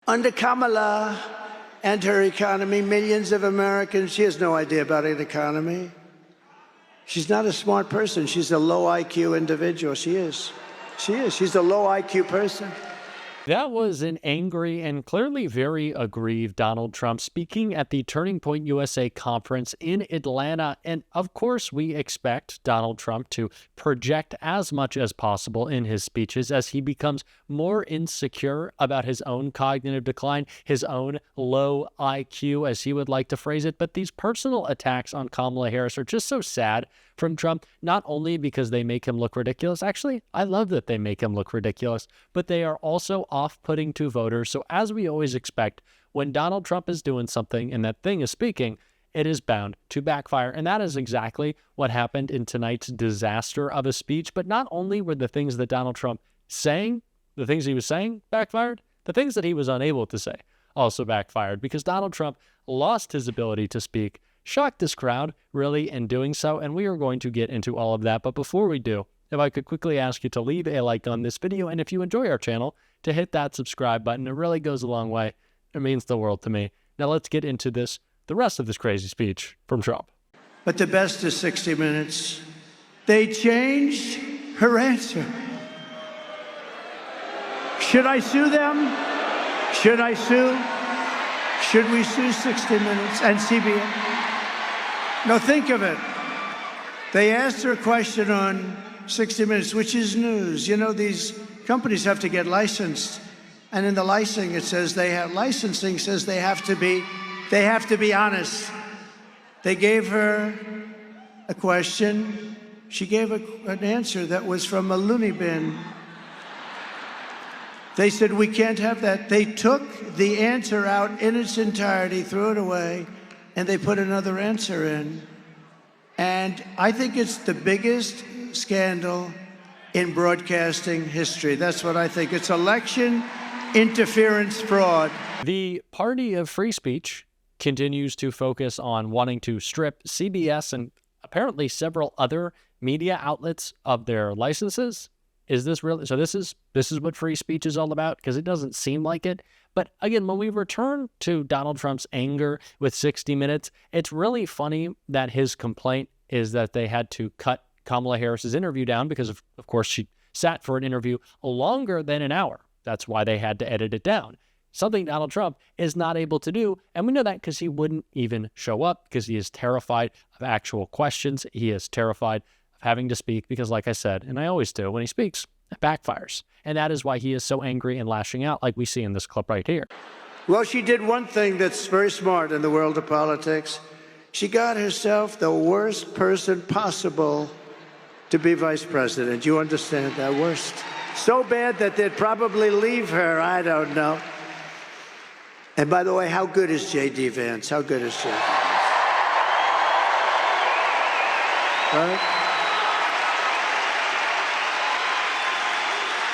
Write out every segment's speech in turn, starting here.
Under Kamala and her economy, millions of Americans, she has no idea about an economy. She's not a smart person. She's a low IQ individual. She is. She is. She's a low IQ person. That was an angry and clearly very aggrieved Donald Trump speaking at the Turning Point USA conference in Atlanta. And of course, we expect Donald Trump to project as much as possible in his speeches as he becomes more insecure about his own cognitive decline, his own low IQ, as he would like to phrase it. But these personal attacks on Kamala Harris are just so sad from Trump, not only because they make him look ridiculous. Actually, I love that they make him look ridiculous, but they are also off-putting to voters. So as we always expect, when Donald Trump is doing something and that thing is speaking, it is bound to backfire. And that is exactly what happened in tonight's disaster of a speech. But not only were the things that Donald Trump saying, the things he was saying backfired, the things that he was unable to say also backfired, because Donald Trump lost his ability to speak, shocked this crowd, really, in doing so, and we are going to get into all of that. But before we do, if I could quickly ask you to leave a like on this video, and if you enjoy our channel, to hit that subscribe button. It really goes a long way. It means the world to me. Now let's get into this, the rest of this crazy speech from Trump. But the best is 60 Minutes. They changed her answer. Should I sue them? Should I sue? Should we sue 60 Minutes and CBS? No, think of it. They asked her a question on 60 Minutes, which is news. You know, these companies have to get licensed, and in the licensing it says they have to be honest. They gave her a question. She gave an answer that was from a loony bin. They said, we can't have that. They took the answer out in its entirety, threw it away, and they put another answer in. And I think it's the biggest scandal in broadcasting history. That's what I think. It's election interference fraud. The party of free speech continues to focus on wanting to strip CBS and apparently several other media outlets of their licenses. Is this really? So this is what free speech is all about? Because it doesn't seem like it. But again, when we return to Donald Trump's anger with 60 Minutes, it's really funny that his complaint is that they had to cut Kamala Harris's interview down because, of course, she sat for an interview longer than an hour. That's why they had to edit it down. Something Donald Trump is not able to do. And we know that because he wouldn't even show up, because he is terrified of actual questions. He is terrified of having to speak because, like I said, and I always do, when he speaks, it backfires. And that is why he is so angry and lashing out like we see in this clip right here. Well, she did one thing that's very smart in the world of politics. She got herself the worst person possible to be vice president. You understand that? Worst. So bad that they'd probably leave her. I don't know. And by the way, how good is J.D. Vance? How good is J.D. Vance? Right?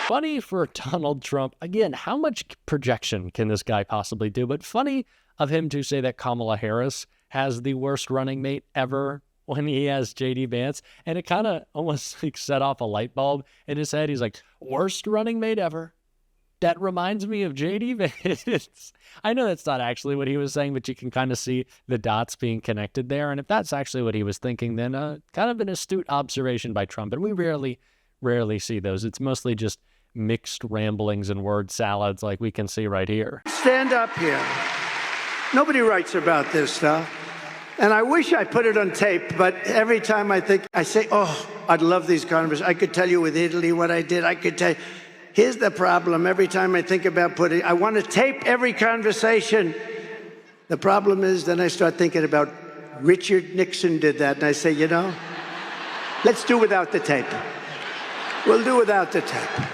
Funny for Donald Trump. Again, how much projection can this guy possibly do? But funny of him to say that Kamala Harris has the worst running mate ever when he has J.D. Vance. And it kind of almost like set off a light bulb in his head. He's like, worst running mate ever. That reminds me of J.D. Vance. I know that's not actually what he was saying, but you can kind of see the dots being connected there. And if that's actually what he was thinking, then kind of an astute observation by Trump. But we rarely see those. It's mostly just mixed ramblings and word salads like we can see right here. Stand up here. Nobody writes about this stuff. And I wish I put it on tape, but every time I say, oh, I'd love these conversations. I could tell you with Italy what I did. I could tell you. Here's the problem. Every time I think about I want to tape every conversation. The problem is then I start thinking about Richard Nixon did that. And I say, you know, let's do without the tape. We'll do without the tape.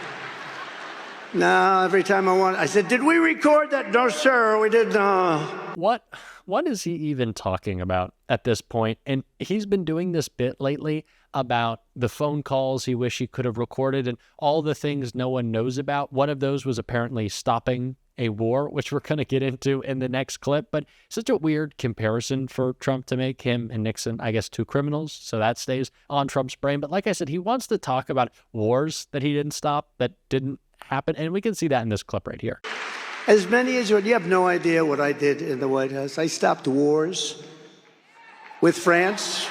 No, every time I said, did we record that? No, sir, we did not. What is he even talking about at this point? And he's been doing this bit lately about the phone calls he wished he could have recorded and all the things no one knows about. One of those was apparently stopping a war, which we're going to get into in the next clip. But such a weird comparison for Trump to make, him and Nixon, I guess, two criminals. So that stays on Trump's brain. But like I said, he wants to talk about wars that he didn't stop, that didn't happen. And we can see that in this clip right here. As many as you have no idea what I did in the White House. I stopped wars with France.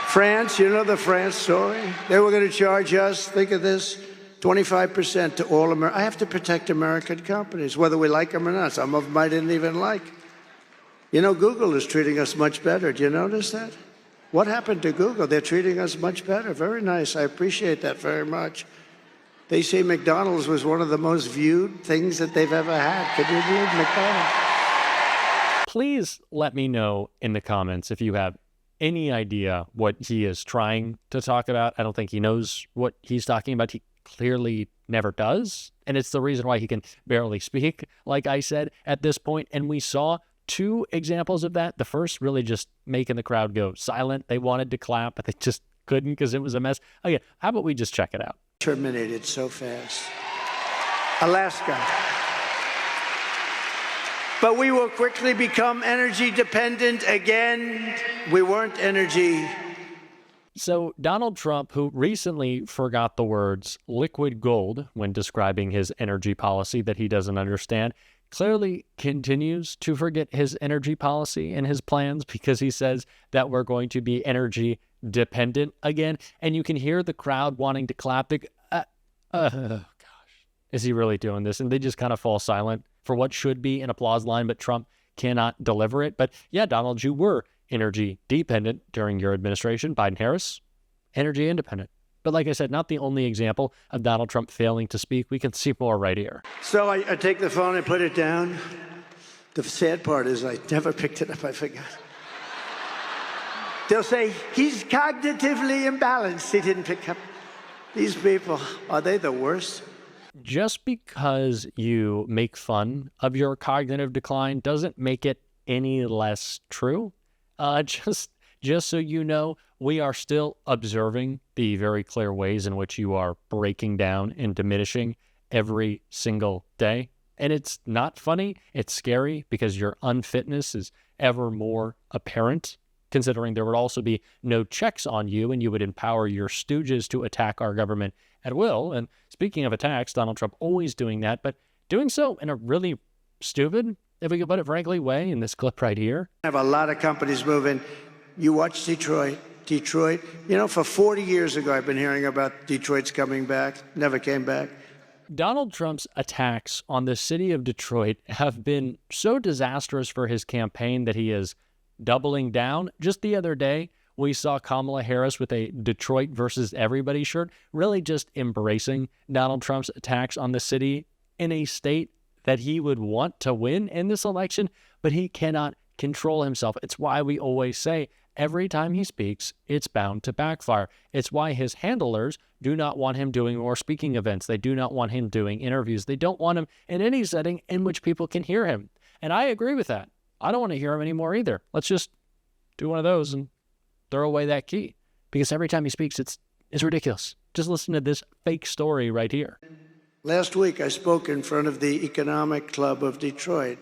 France, you know the France story? They were going to charge us, think of this, 25% to all America. I have to protect American companies, whether we like them or not. Some of them I didn't even like. You know, Google is treating us much better. Do you notice that? What happened to Google? They're treating us much better. Very nice. I appreciate that very much. They say McDonald's was one of the most viewed things that they've ever had. Could you believe McDonald's? Please let me know in the comments if you have any idea what he is trying to talk about. I don't think he knows what he's talking about. He clearly never does. And it's the reason why he can barely speak, like I said, at this point. And we saw two examples of that. The first really just making the crowd go silent. They wanted to clap, but they just couldn't because it was a mess. Okay, how about we just check it out? Terminated so fast. Alaska. But we will quickly become energy dependent again. We weren't energy. So Donald Trump, who recently forgot the words liquid gold when describing his energy policy that he doesn't understand, clearly continues to forget his energy policy and his plans because he says that we're going to be energy dependent again. And you can hear the crowd wanting to clap. Gosh, is he really doing this? And they just kind of fall silent for what should be an applause line, but Trump cannot deliver it. But yeah, Donald, you were energy dependent during your administration. Biden-Harris, energy independent. But like I said, not the only example of Donald Trump failing to speak. We can see more right here. So I take the phone and put it down. The sad part is I never picked it up. I forgot. They'll say, he's cognitively imbalanced. He didn't pick up. These people, are they the worst? Just because you make fun of your cognitive decline doesn't make it any less true. Just so you know, we are still observing the very clear ways in which you are breaking down and diminishing every single day. And it's not funny. It's scary because your unfitness is ever more apparent, considering there would also be no checks on you and you would empower your stooges to attack our government at will. And speaking of attacks, Donald Trump always doing that, but doing so in a really stupid, if we could put it frankly, way in this clip right here. I have a lot of companies moving. You watch Detroit. Detroit, you know, for 40 years ago, I've been hearing about Detroit's coming back. Never came back. Donald Trump's attacks on the city of Detroit have been so disastrous for his campaign that he is doubling down. Just the other day, we saw Kamala Harris with a Detroit versus everybody shirt, really just embracing Donald Trump's attacks on the city in a state that he would want to win in this election, but he cannot control himself. It's why we always say every time he speaks, it's bound to backfire. It's why his handlers do not want him doing more speaking events. They do not want him doing interviews. They don't want him in any setting in which people can hear him. And I agree with that. I don't want to hear him anymore either. Let's just do one of those and throw away that key. Because every time he speaks, it's ridiculous. Just listen to this fake story right here. Last week, I spoke in front of the Economic Club of Detroit,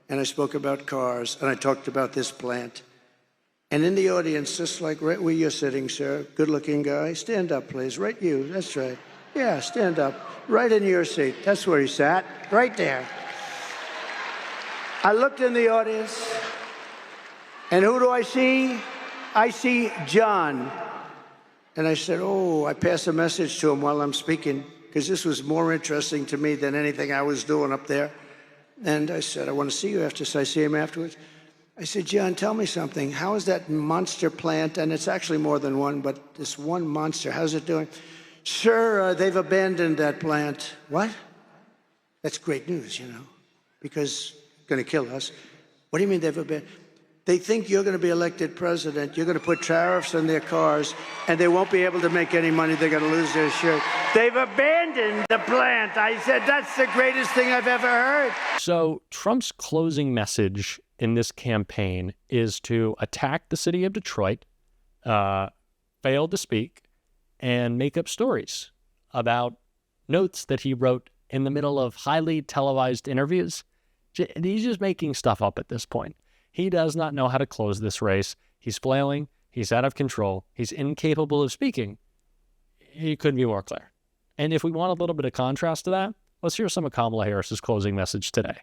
and I spoke about cars, and I talked about this plant. And in the audience, just like right where you're sitting, sir, good-looking guy, stand up, please. Right you, that's right. Yeah, stand up. Right in your seat. That's where he sat, right there. I looked in the audience, and who do I see? I see John. And I said, oh, I passed a message to him while I'm speaking, because this was more interesting to me than anything I was doing up there. And I said, I want to see you after, so I see him afterwards. I said, John, tell me something. How is that monster plant, and it's actually more than one, but this one monster, how's it doing? Sir, they've abandoned that plant. What? That's great news, you know, because it's going to kill us. What do you mean they've abandoned? They think you're going to be elected president. You're going to put tariffs on their cars, and they won't be able to make any money. They're going to lose their shirt. They've abandoned the plant. I said, that's the greatest thing I've ever heard. So Trump's closing message in this campaign is to attack the city of Detroit, fail to speak, and make up stories about notes that he wrote in the middle of highly televised interviews. He's just making stuff up at this point. He does not know how to close this race. He's flailing. He's out of control. He's incapable of speaking. He couldn't be more clear. And if we want a little bit of contrast to that, let's hear some of Kamala Harris's closing message today.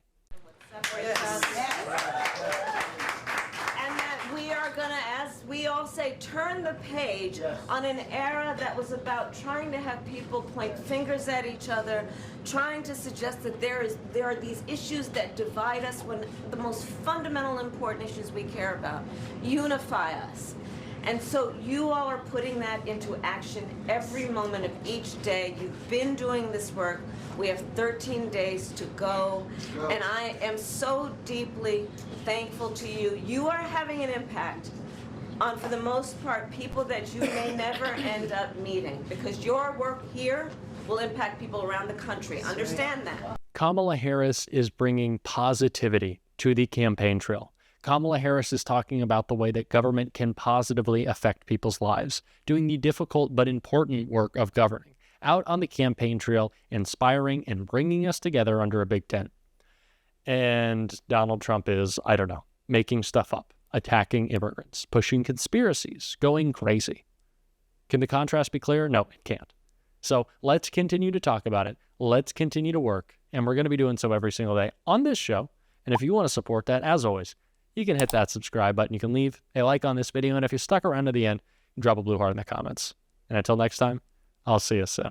it turned the page on an era that was about trying to have people point fingers at each other, trying to suggest that there are these issues that divide us when the most fundamental important issues we care about unify us. And so you all are putting that into action every moment of each day. You've been doing this work. We have 13 days to go. And I am so deeply thankful to you. You are having an impact on, for the most part, people that you may never end up meeting, because your work here will impact people around the country. Understand that. Kamala Harris is bringing positivity to the campaign trail. Kamala Harris is talking about the way that government can positively affect people's lives, doing the difficult but important work of governing, out on the campaign trail, inspiring and bringing us together under a big tent. And Donald Trump is, I don't know, making stuff up, attacking immigrants, pushing conspiracies, going crazy. Can the contrast be clear? No, it can't. So let's continue to talk about it. Let's continue to work. And we're going to be doing so every single day on this show. And if you want to support that, as always, you can hit that subscribe button. You can leave a like on this video. And if you stuck around to the end, drop a blue heart in the comments. And until next time, I'll see you soon.